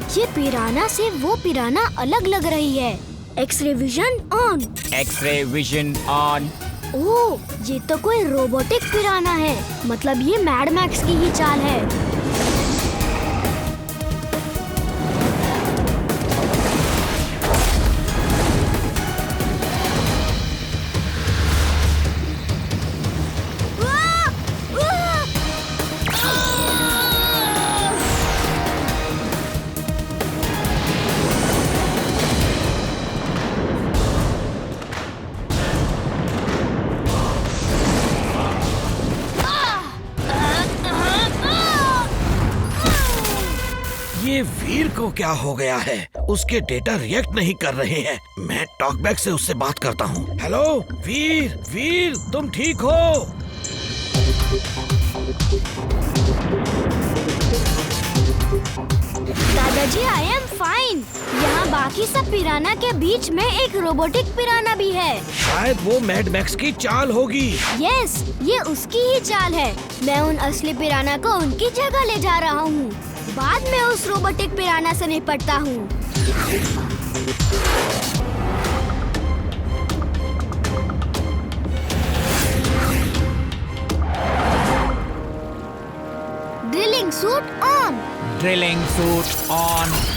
ये पिराना से वो पिराना अलग लग रही है। X-ray vision on. X-ray vision on. Oh, ये तो कोई रोबोटिक पिराना है। मतलब ये मैड मैक्स की ही चाल है। ये वीर को क्या हो गया है? उसके डेटा रिएक्ट नहीं कर रहे हैं। मैं टॉकबैक से उससे बात करता हूँ। हेलो वीर, वीर तुम ठीक हो? दादाजी आई एम फाइन। यहाँ बाकी सब पिराना के बीच में एक रोबोटिक पिराना भी है। शायद वो मैड मैक्स की चाल होगी। यस, ये उसकी ही चाल है। मैं उन असली पिराना को उनकी जगह ले जा रहा हूँ। बाद में उस रोबोटिक पिराना से निपटता हूँ। Drilling suit on. Drilling suit on.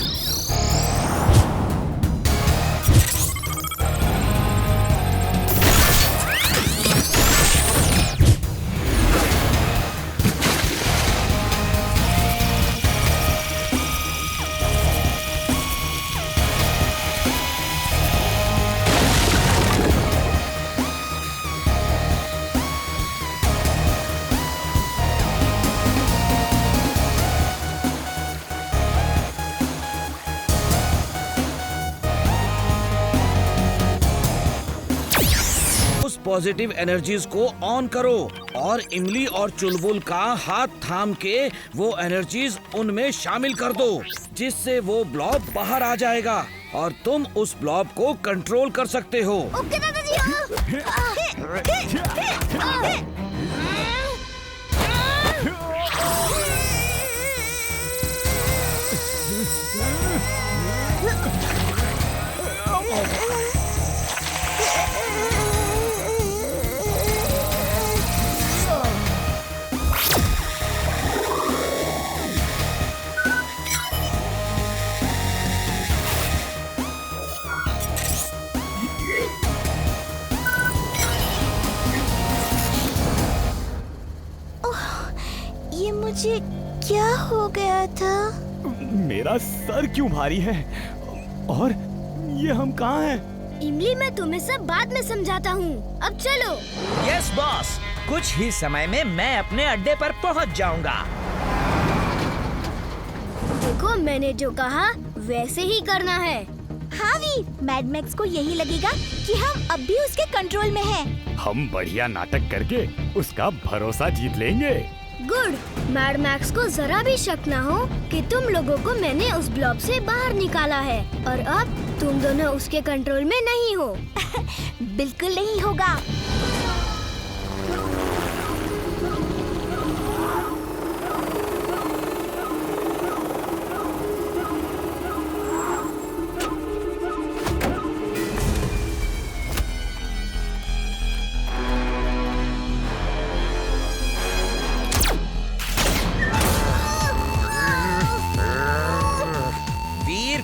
Positive energies को ऑन करो और इमली और चुलबुल का हाथ थाम के वो एनर्जीज उनमें शामिल कर दो, जिससे वो ब्लॉब बाहर आ जाएगा और तुम उस ब्लॉब को कंट्रोल कर सकते हो। ओके दादाजी। ये मुझे क्या हो गया था? मेरा सर क्यों भारी है? और ये हम कहाँ हैं? इमली, मैं तुम्हें सब बाद में समझाता हूँ। अब चलो। यस बॉस, कुछ ही समय में मैं अपने अड्डे पर पहुंच जाऊंगा। देखो, मैंने जो कहा वैसे ही करना है। हाँ वीर, मैड मैक्स को यही लगेगा कि हम अब भी उसके कंट्रोल में हैं। हम बढ़िया नाटक करके उसका भरोसा जीत लेंगे। गुड। मैड मैक्स को जरा भी शक ना हो कि तुम लोगों को मैंने उस ब्लॉब से बाहर निकाला है और अब तुम दोनों उसके कंट्रोल में नहीं हो। बिल्कुल नहीं होगा।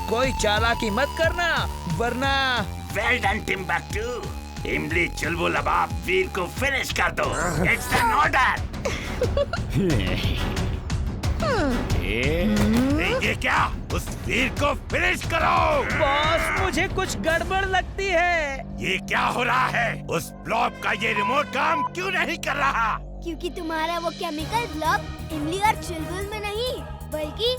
कोई चालाकी मत करना, वरना। Well done Timbuktu. इमली चुलबुल, अब आप वीर को फिनिश कर दो। It's an order. ये क्या? उस वीर को फिनिश करो। बॉस, मुझे कुछ गड़बड़ लगती है। ये क्या हो रहा है? उस ब्लॉब का ये रिमोट काम क्यों नहीं कर रहा? क्योंकि तुम्हारा वो केमिकल ब्लॉब इमली और चुलबुल में नहीं, बल्कि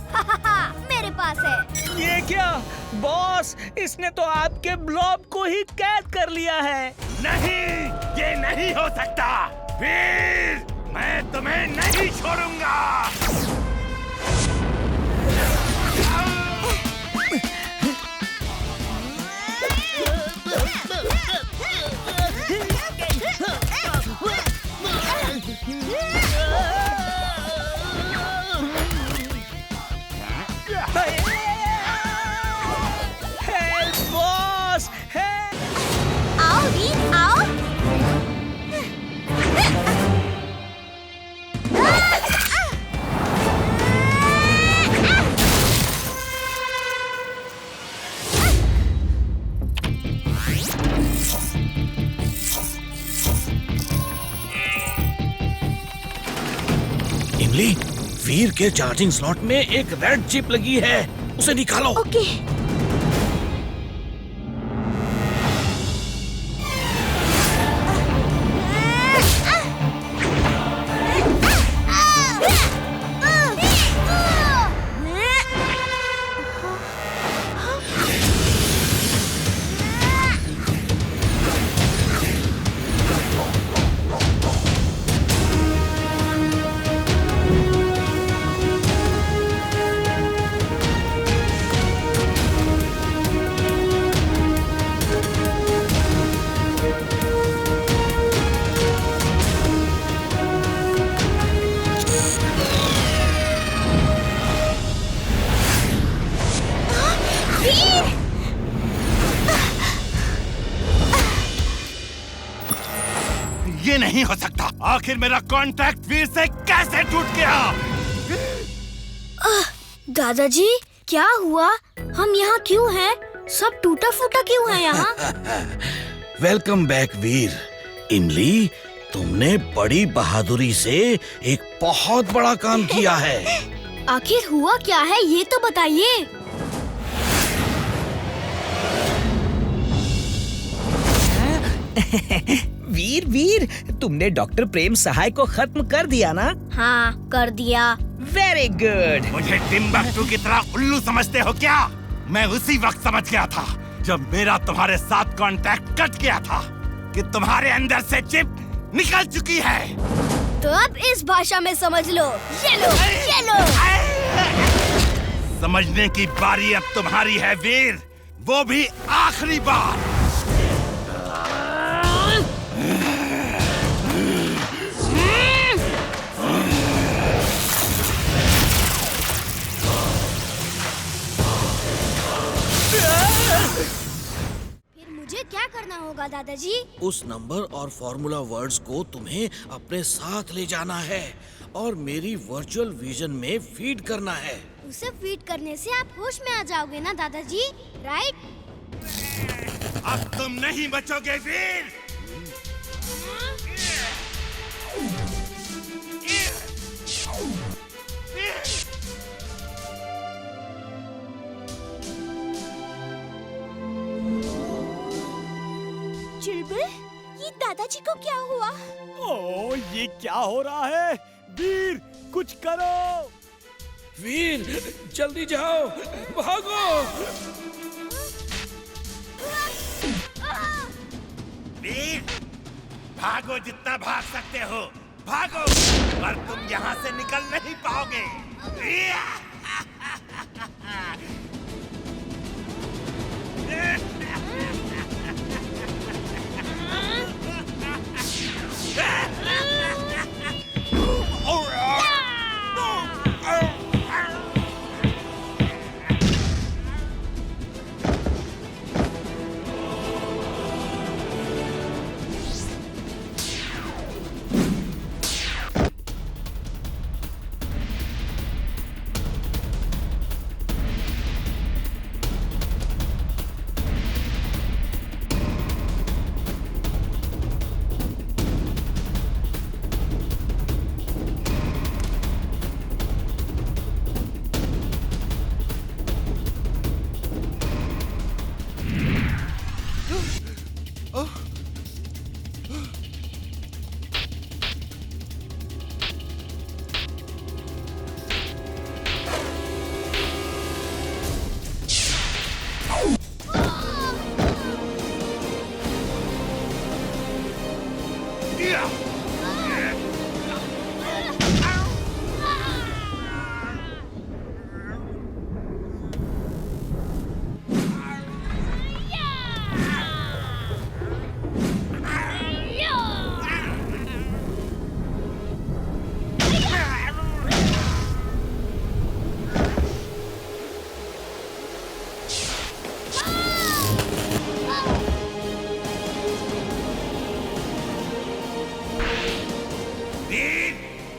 मेरे पास है। ये क्या बॉस, इसने तो आपके ब्लॉब को ही कैद कर लिया है। नहीं, ये नहीं हो सकता। वीर, मैं तुम्हें नहीं छोड़ूंगा। इमली, वीर के चार्जिंग स्लॉट में एक रेड चिप लगी है, उसे निकालो। ओके। ये नहीं हो सकता। आखिर मेरा कॉन्ट्रैक्ट वीर से कैसे टूट गया? दादाजी, क्या हुआ? हम यहाँ क्यों हैं? सब टूटा फूटा क्यों है यहाँ? वेलकम बैक वीर। इमली, तुमने बड़ी बहादुरी से एक बहुत बड़ा काम किया है। आखिर हुआ क्या है, ये तो बताइए। वीर वीर, तुमने डॉक्टर प्रेम सहाय को खत्म कर दिया ना? हाँ, कर दिया। Very good. मुझे टिम्बकटू की तरह उल्लू समझते हो क्या? मैं उसी वक्त समझ गया था जब मेरा तुम्हारे साथ कॉन्ट्रैक्ट कट गया था कि तुम्हारे अंदर से चिप निकल चुकी है। तो अब इस भाषा में समझ लो। ये लो, ये लो। समझने की बारी अब तुम्हारी है वीर, वो भी आखिरी बार। फिर मुझे क्या करना होगा दादाजी? उस नंबर और फॉर्मूला वर्ड्स को तुम्हें अपने साथ ले जाना है और मेरी वर्चुअल विजन में फीड करना है। उसे फीड करने से आप होश में आ जाओगे ना दादाजी, राइट? अब तुम नहीं बचोगे वीर। चुलबुल, ये दादाजी को क्या हुआ? ओ, ये क्या हो रहा है? वीर, कुछ करो। वीर, जल्दी जाओ, भागो। वीर, भागो जितना भाग सकते हो, भागो, पर तुम यहाँ से निकल नहीं पाओगे।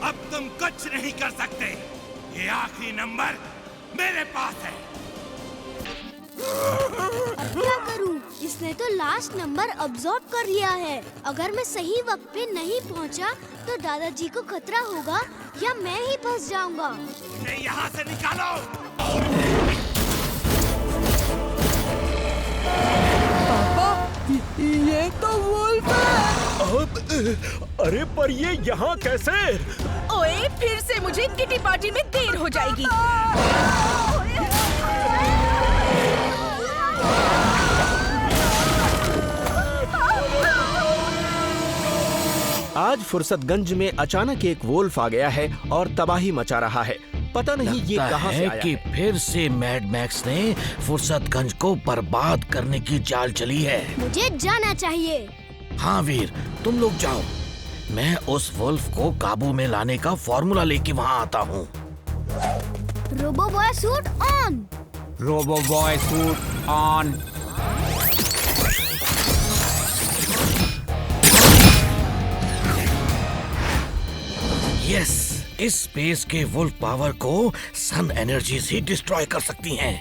अब तुम कुछ नहीं कर सकते। ये आखिरी नंबर मेरे पास है। अब क्या करूं? इसने तो लास्ट नंबर ऑब्जर्व कर लिया है। अगर मैं सही वक्त पे नहीं पहुंचा, तो दादाजी को खतरा होगा या मैं ही फंस जाऊंगा। इन्हें यहाँ से निकालो। ये तो वुल्फ है। अरे पर ये यहाँ कैसे? ओए, फिर से मुझे किटी पार्टी में देर हो जाएगी। आज फुर्सतगंज में अचानक एक वोल्फ आ गया है और तबाही मचा रहा है। पता नहीं ये लगता कहां से है आया कि है। फिर से मैड मैक्स ने फुर्सतगंज को बर्बाद करने की चाल चली है। मुझे जाना चाहिए। हाँ वीर, तुम लोग जाओ। मैं उस वुल्फ को काबू में लाने का फॉर्मूला लेके वहाँ आता हूँ। Robo boy suit on. Robo boy suit on. Yes, इस स्पेस के वुल्फ पावर को सन एनर्जीज ही डिस्ट्रॉय कर सकती हैं।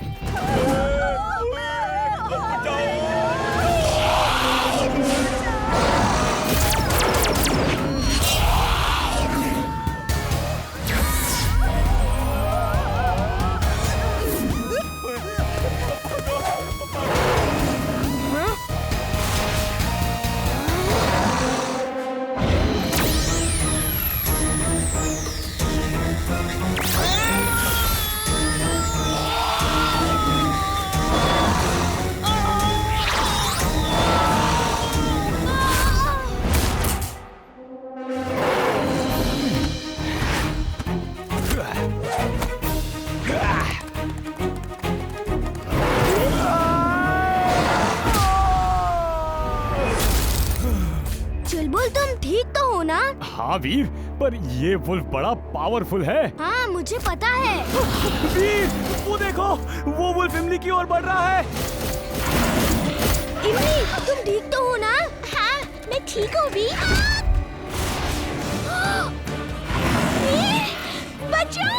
चुलबुल, तुम ठीक तो हो ना? हाँ वीर, पर ये वुल्फ बड़ा पावरफुल है। हाँ, मुझे पता है। वीर, वो देखो, वो वुल्फ इमली की ओर बढ़ रहा है। इमली, तुम ठीक तो हो ना? हाँ, मैं ठीक हूँ भी। बचाओ!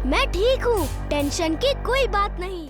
मैं ठीक हूँ, टेंशन की कोई बात नहीं।